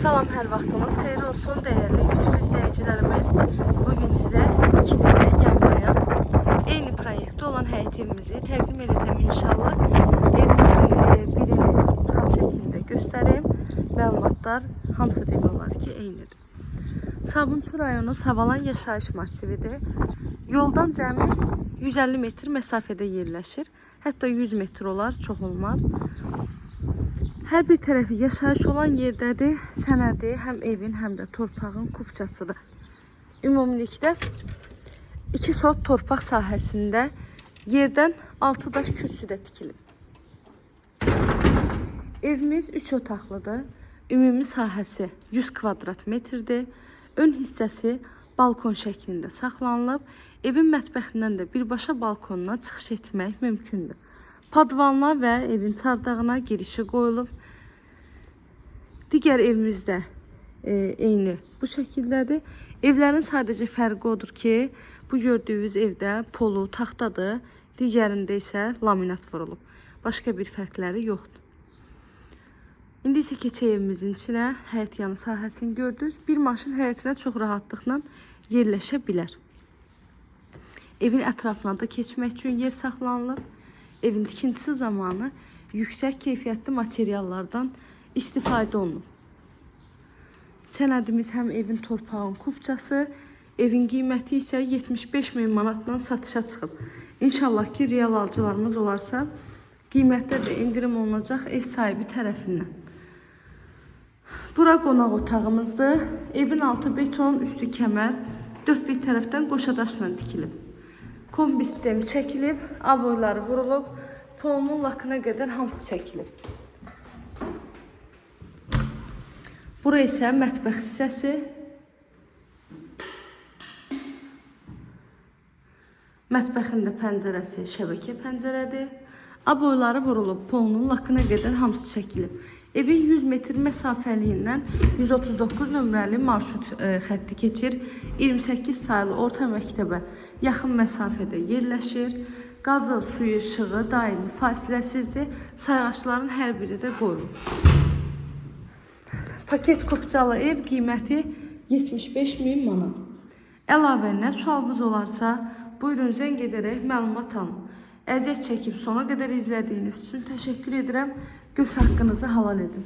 Salam, hər vaxtınız xeyir olsun değerli YouTube izleyicilerimiz. Bugün size 2 tane yan bayan eyni proyektdə olan həyət evimizi təqdim edəcəm inşallah. Evimizin birini tam şəkildə göstəreyim. Məlumatlar hamısı demək olar ki eynidir. Sabunçu rayonu Savalan yaşayış masividir. Yoldan cəmi 150 metr məsafədə yerləşir. Hətta 100 metr olar, çox olmaz. Hər bir tərəfi yaşayış olan yerdədir. Sənədi həm evin, həm də torpağın kupçasıdır. Ümumilikdə 2 sot torpaq sahəsində yerdən 6 daş kürsüdə tikilib. Evimiz 3 otaqlıdır. Ümumi sahəsi 100 kvadrat metrdir. Ön hissəsi balkon şəklində saxlanılıb. Evin mətbəxindən də birbaşa balkonuna çıxış etmək mümkündür. Padvanla və evin çardağına girişi qoyulub. Digər evimizdə eyni bu şəkildədir. Evlərin sadəcə fərqi odur ki, bu gördüyünüz evdə polu taxtadır, digərində isə laminat vurulub. Başqa bir fərqləri yoxdur. İndi isə keçək evimizin içinə. Həyət yanı sahəsini gördünüz. Bir maşın həyətinə çox rahatlıqla yerləşə bilər. Evin ətrafına da keçmək üçün yer saxlanılıb. Evin tikintisi zamanı yüksək keyfiyyətli materiallardan istifadə olunub. Sənədimiz həm evin torpağın kupçası, evin qiyməti isə 75.000 manatdan satışa çıxıb. İnşallah ki, real alıcılarımız olarsa, qiymətdə də indirim olunacaq ev sahibi tərəfindən. Bura qonaq otağımızdır. Evin altı beton, üstü kəmər, 4 bir tərəfdən qoşadaşla tikilib. Kombi sistemi çəkilib, aboyları vurulub, polunun lakına qədər hamısı çəkilib. Bura isə mətbəx hissəsi. Mətbəxin də pəncərəsi şəbəkə pəncərədir. Aboyları vurulub, polunun lakına qədər hamısı çəkilib. Evin 100 metr məsafəliyindən 139 nömrəli marşrut xətti keçir. 28 sayılı orta məktəbə yaxın məsafədə yerləşir. Qazı, suyu, işığı daimi fasiləsizdir. Sayğaçların hər biri də qoyulur. Paket kupçalı ev qiyməti 75.000 manat. Əlavə nə sualınız olarsa, buyurun zəng edərək məlumat alın. Əziyyət çəkib sona qədər izlədiyiniz üçün təşəkkür edirəm. Göz haqqınızı halal edin.